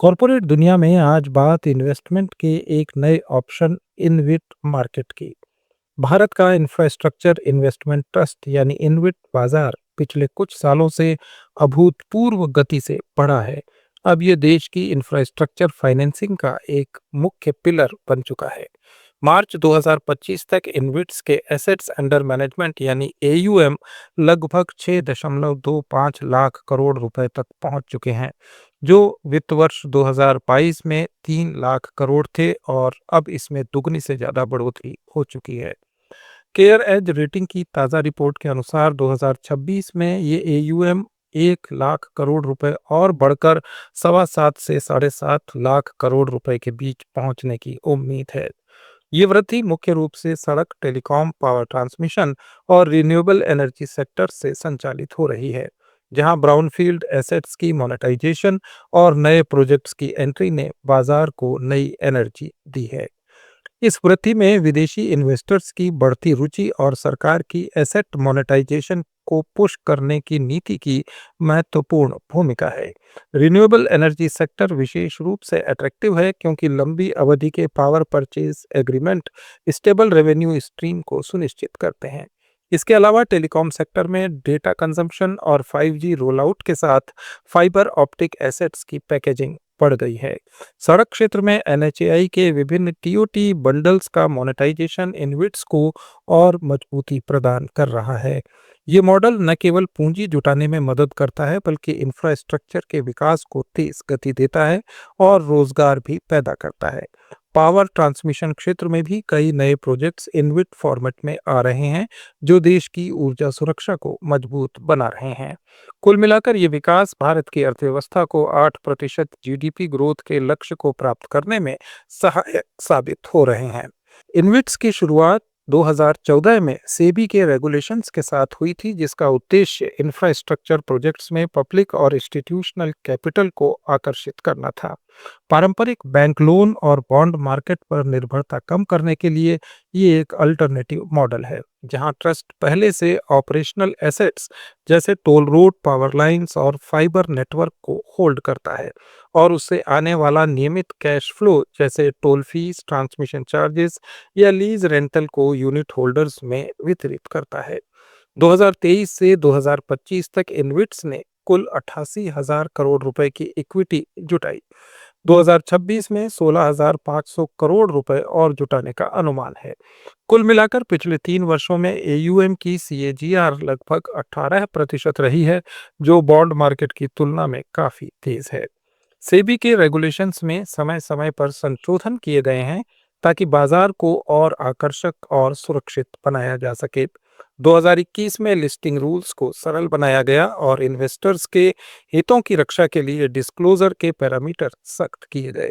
Corporate दुनिया में आज बात इन्वेस्टमेंट के एक नए ऑप्शन इनविट मार्केट की। भारत का इंफ्रास्ट्रक्चर इन्वेस्टमेंट ट्रस्ट यानी इनविट बाजार पिछले कुछ सालों से अभूतपूर्व गति से बढ़ा है। अब ये देश की इंफ्रास्ट्रक्चर फाइनेंसिंग का एक मुख्य पिलर बन चुका है। मार्च 2025 तक इनविट्स के एसेट्स अंडर मैनेजमेंट यानी एयूएम लगभग 6.25 लाख करोड़ रुपए तक पहुंच चुके हैं, जो वित्त वर्ष 2022 में 3 लाख करोड़ थे और अब इसमें दुगनी से ज्यादा बढ़ोतरी हो चुकी है। केयर एज रेटिंग की ताज़ा रिपोर्ट के अनुसार 2026 में ये एयूएम 1 लाख करोड़ रुपए और बढ़कर 7.25 से 7.5 लाख करोड़ रुपए के बीच पहुंचने की उम्मीद है। ये वृद्धि मुख्य रूप से सड़क, टेलीकॉम, पावर ट्रांसमिशन और रिन्यूएबल एनर्जी सेक्टर से संचालित हो रही है, जहां ब्राउनफील्ड एसेट्स की मोनेटाइजेशन और नए प्रोजेक्ट्स की एंट्री ने बाजार को नई एनर्जी दी है। इस वृद्धि में विदेशी इन्वेस्टर्स की बढ़ती रुचि और सरकार की एसेट मोनेटाइजेशन को पुश करने की नीति की महत्वपूर्ण भूमिका है। रिन्यूएबल एनर्जी सेक्टर विशेष रूप से अट्रैक्टिव है क्योंकि लंबी अवधि के power purchase agreement stable revenue stream को सुनिश्चित करते हैं। इसके अलावा टेलीकॉम सेक्टर में डेटा कंजम्पशन और 5G रोलआउट के साथ फाइबर ऑप्टिक एसेट्स की पैकेजिंग बढ़ गई है। सड़क क्षेत्र में एनएचएआई के विभिन्न टीओटी बंडल्स का मोनेटाइजेशन इनविट्स को और मजबूती प्रदान कर रहा है। ये मॉडल न केवल पूंजी जुटाने में मदद करता है बल्कि इंफ्रास्ट्रक्चर के विकास को तेज गति देता है और रोजगार भी पैदा करता है। पावर ट्रांसमिशन क्षेत्र में भी कई नए प्रोजेक्ट्स इनविट फॉर्मेट में आ रहे हैं, जो देश की ऊर्जा सुरक्षा को मजबूत बना रहे हैं। कुल मिलाकर ये विकास भारत की अर्थव्यवस्था को 8% जीडीपी ग्रोथ के लक्ष्य को प्राप्त करने में सहायक साबित हो रहे हैं। इनविट्स की शुरुआत 2014 में सेबी के रेगुलेशंस के साथ हुई थी, जिसका उद्देश्य इंफ्रास्ट्रक्चर प्रोजेक्ट्स में पब्लिक और इंस्टीट्यूशनल कैपिटल को आकर्षित करना था। पारंपरिक बैंक लोन और बॉन्ड मार्केट पर निर्भरता कम करने के लिए ये एक अल्टरनेटिव मॉडल है, जहां ट्रस्ट पहले से ऑपरेशनल एसेट्स जैसे टोल रोड, पावर लाइंस और फाइबर नेटवर्क को होल्ड करता है और उससे आने वाला नियमित कैश फ्लो जैसे टोल फीस, ट्रांसमिशन चार्जेस या लीज रेंटल को यूनिट होल्डर्स में वितरित करता है। 2023 से 2025 तक इनविट्स ने कुल 88,000 करोड़ रुपए की इक्विटी जुटाई। 2026 में 16,500 करोड़ रुपए और जुटाने का अनुमान है। कुल मिलाकर पिछले 3 वर्षों में एयूएम की सीएजीआर लगभग 18% रही है, जो बॉन्ड मार्केट की तुलना में काफी तेज है। सेबी के रेगुलेशंस में समय समय पर संशोधन किए गए हैं ताकि बाजार को और आकर्षक और सुरक्षित बनाया जा सके। 2021 में लिस्टिंग रूल्स को सरल बनाया गया और इन्वेस्टर्स के हितों की रक्षा के लिए डिस्क्लोजर के पैरामीटर सख्त किए गए।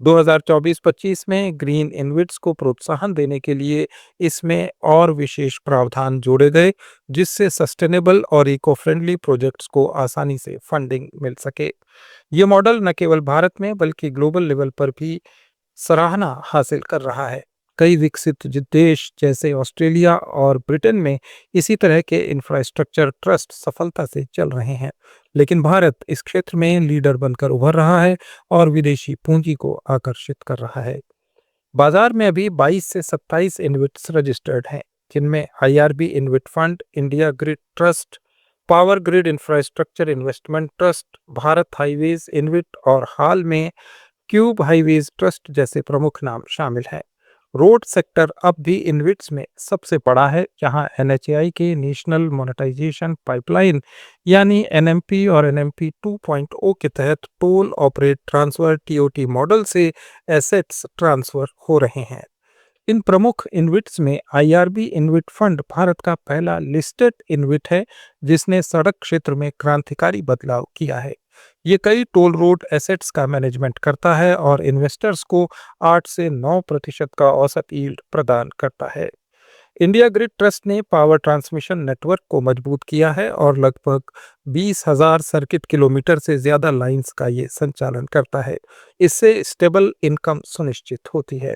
2024-25 में ग्रीन इन्विट्स को प्रोत्साहन देने के लिए इसमें और विशेष प्रावधान जोड़े गए, जिससे सस्टेनेबल और इको फ्रेंडली प्रोजेक्ट्स को आसानी से फंडिंग मिल सके। ये मॉडल न केवल भारत में बल्कि ग्लोबल लेवल पर भी सराहना हासिल कर रहा है। कई विकसित देश जैसे ऑस्ट्रेलिया और ब्रिटेन में इसी तरह के इंफ्रास्ट्रक्चर ट्रस्ट सफलता से चल रहे हैं, लेकिन भारत इस क्षेत्र में लीडर बनकर उभर रहा है और विदेशी पूंजी को आकर्षित कर रहा है। बाजार में अभी 22 से 27 इन्विट्स रजिस्टर्ड हैं, जिनमें IRB InvIT fund, India grid trust, power grid infrastructure investment trust, Bharat highways InvIT और हाल में क्यूब हाईवेज ट्रस्ट जैसे प्रमुख नाम शामिल हैं। रोड सेक्टर अब भी इनविट्स में सबसे बड़ा है, जहां एनएचएआई के नेशनल मोनेटाइजेशन पाइपलाइन यानी एनएमपी और एनएमपी 2.0 के तहत toll operate transfer TOT model से एसेट्स ट्रांसफर हो रहे हैं। इन प्रमुख इन्विट्स में आईआरबी इन्विट फंड भारत का पहला लिस्टेड इन्विट है, जिसने सड़क क्षेत्र में क्रांतिकारी बदलाव किया है। ये कई टोल रोड एसेट्स का मैनेजमेंट करता है और इन्वेस्टर्स को 8 से 9% का औसत यील्ड प्रदान करता है। इंडिया ग्रिड ट्रस्ट ने पावर ट्रांसमिशन नेटवर्क को मजबूत किया है और लगभग 20,000 सर्किट किलोमीटर से ज्यादा लाइंस का ये संचालन करता है। इससे स्टेबल इनकम सुनिश्चित होती है।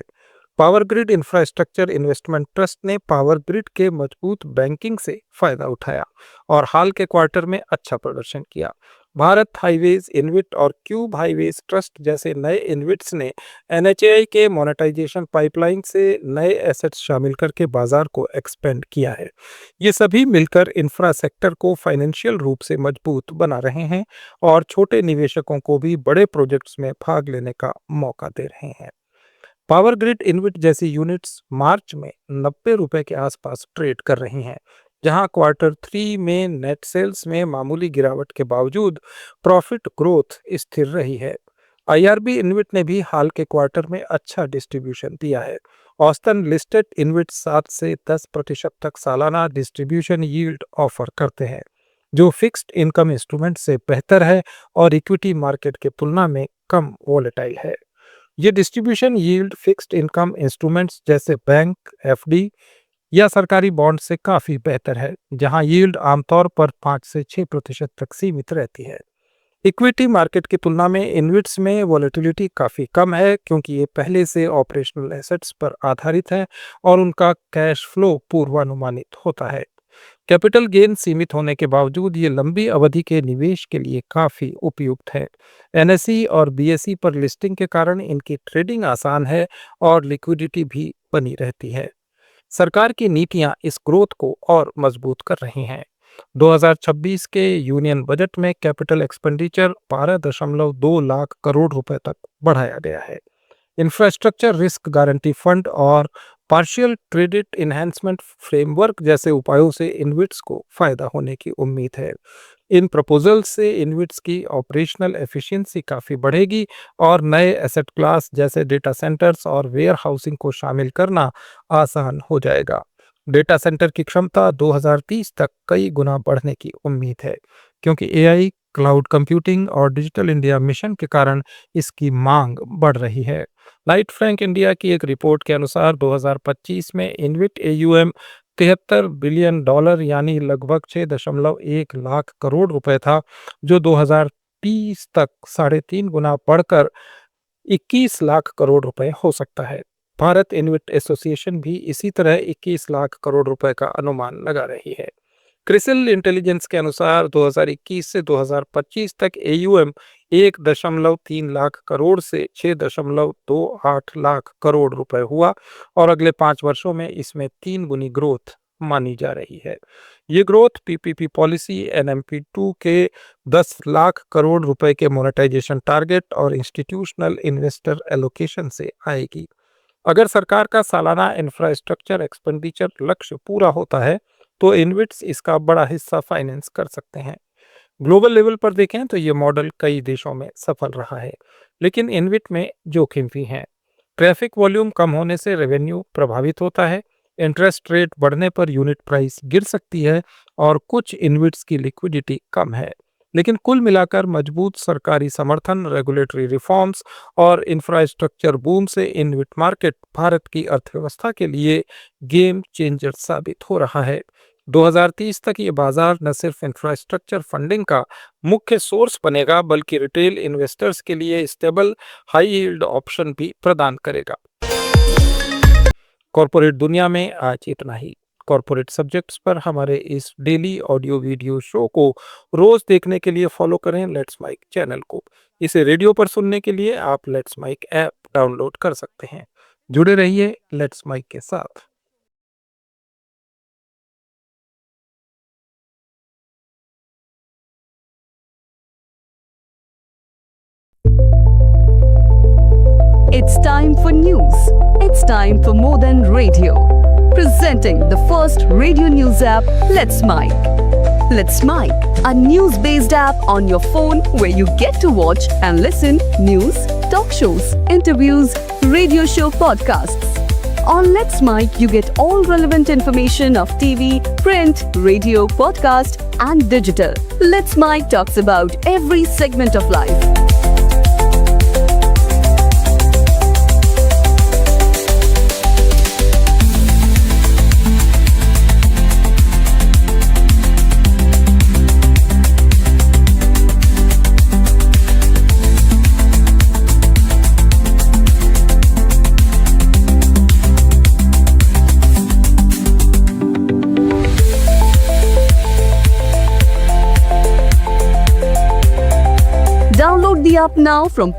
Power grid infrastructure investment trust ने पावर ग्रिड के मजबूत बैंकिंग से फायदा उठाया और हाल के क्वार्टर में अच्छा प्रदर्शन किया। भारत हाईवेज, इनविट और क्यूब हाईवेज ट्रस्ट जैसे नए इन्विट्स ने एनएचएआई के मोनेटाइजेशन पाइपलाइन से नए एसेट्स शामिल करके बाजार को एक्सपेंड किया है। ये सभी मिलकर इंफ्रा सेक्टर को फाइनेंशियल रूप से मजबूत बना रहे हैं और छोटे निवेशकों को भी बड़े प्रोजेक्ट्स में भाग लेने का मौका दे रहे हैं। पावर ग्रिड इन्विट जैसी यूनिट्स मार्च में 90 रुपए के आसपास ट्रेड कर रही हैं, जहां क्वार्टर 3 में नेट सेल्स में मामूली गिरावट के बावजूद प्रॉफिट ग्रोथ स्थिर रही है। आईआरबी इन्विट ने भी हाल के क्वार्टर में अच्छा डिस्ट्रीब्यूशन दिया है। औसतन लिस्टेड इन्विट 7 से 10% तक सालाना डिस्ट्रीब्यूशन यील्ड ऑफर करते हैं, जो फिक्स्ड इनकम इंस्ट्रूमेंट से बेहतर है और इक्विटी मार्केट के तुलना में कम वोलेटाइल है। ये distribution yield fixed income instruments जैसे बैंक, एफडी या सरकारी बॉन्ड से काफी बेहतर है, जहां यील्ड आमतौर पर 5 से 6% तक सीमित रहती है। इक्विटी मार्केट की तुलना में इन्विट्स में वॉलेटिलिटी काफी कम है, क्योंकि ये पहले से ऑपरेशनल एसेट्स पर आधारित है और उनका कैश फ्लो पूर्वानुमानित होता है। कैपिटल गेन सीमित होने के बावजूद ये लंबी अवधि के निवेश के लिए काफी उपयुक्त है। एनएसई और बीएसई पर लिस्टिंग के कारण इनकी ट्रेडिंग आसान है और लिक्विडिटी भी बनी रहती है। सरकार की नीतियां इस ग्रोथ को और मजबूत कर रही हैं। 2026 के यूनियन बजट में कैपिटल एक्सपेंडिचर 12.2 लाख करोड़ रुपए तक बढ़ाया गया है। इंफ्रास्ट्रक्चर रिस्क गारंटी फंड और पार्शियल क्रेडिट इन्हेंसमेंट फ्रेमवर्क जैसे उपायों से इन्विट्स को फायदा होने की उम्मीद है। इन प्रपोजल से इन्विट्स की ऑपरेशनल एफिशिएंसी काफ़ी बढ़ेगी और नए एसेट क्लास जैसे डेटा सेंटर्स और वेयर हाउसिंग को शामिल करना आसान हो जाएगा। डेटा सेंटर की क्षमता 2030 तक कई गुना बढ़ने की उम्मीद है, क्योंकि एआई, क्लाउड कंप्यूटिंग और डिजिटल इंडिया मिशन के कारण इसकी मांग बढ़ रही है। लाइट फ्रैंक इंडिया की एक रिपोर्ट के अनुसार 2025 में इन्विट एयूएम $73 बिलियन यानी लगभग 6.1 लाख करोड़ रुपए था, जो 2030 तक 3.5 गुना बढ़कर 21 लाख करोड़ रुपए हो सकता है। भारत इन्विट एसोसिएशन भी इसी तरह 21 लाख करोड़ रुपए का अनुमान लगा रही है। क्रिसिल इंटेलिजेंस के अनुसार 2021 से 2025 तक एयूएम 1.3 लाख करोड़ से 6.28 लाख करोड़ रुपए हुआ और अगले 5 वर्षों में इसमें 3 गुनी ग्रोथ मानी जा रही है। ये ग्रोथ पीपीपी पॉलिसी, एनएमपी 2 के 10 लाख करोड़ रुपए के मोनेटाइजेशन टारगेट और इंस्टीट्यूशनल इन्वेस्टर एलोकेशन से आएगी। अगर सरकार का सालाना इंफ्रास्ट्रक्चर एक्सपेंडिचर लक्ष्य पूरा होता है, तो इन्विट्स इसका बड़ा हिस्सा फाइनेंस कर सकते हैं। ग्लोबल लेवल पर देखें तो ये मॉडल कई देशों में सफल रहा है, लेकिन इन्विट में जोखिम भी हैं। ट्रैफिक वॉल्यूम कम होने से रेवेन्यू प्रभावित होता है, इंटरेस्ट रेट बढ़ने पर यूनिट प्राइस गिर सकती है और कुछ इन्विट्स की लिक्विडिटी कम है। लेकिन कुल मिलाकर मजबूत सरकारी समर्थन, रेगुलेटरी रिफॉर्म्स और इंफ्रास्ट्रक्चर बूम से इन्विट मार्केट भारत की अर्थव्यवस्था के लिए गेम चेंजर साबित हो रहा है। 2030 तक ये बाजार न सिर्फ इंफ्रास्ट्रक्चर फंडिंग का मुख्य सोर्स बनेगा, बल्कि रिटेल इन्वेस्टर्स के लिए स्टेबल हाई यील्ड ऑप्शन भी प्रदान करेगा। कॉर्पोरेट दुनिया में आज इतना ही। कॉर्पोरेट सब्जेक्ट्स पर हमारे इस डेली ऑडियो वीडियो शो को रोज देखने के लिए फॉलो करें लेट्स माइक चैनल को। इसे रेडियो पर सुनने के लिए आप लेट्स माइक ऐप डाउनलोड कर सकते हैं। जुड़े रहिए लेट्स माइक के साथ। It's time for news. It's time for more than radio. Presenting the first radio news app, Let's Mic. Let's Mic, a news-based app on your phone where you get to watch and listen news, talk shows, interviews, radio show podcasts. On Let's Mic, you get all relevant information of TV, print, radio, podcast, and digital. Let's Mic talks about every segment of life. app now from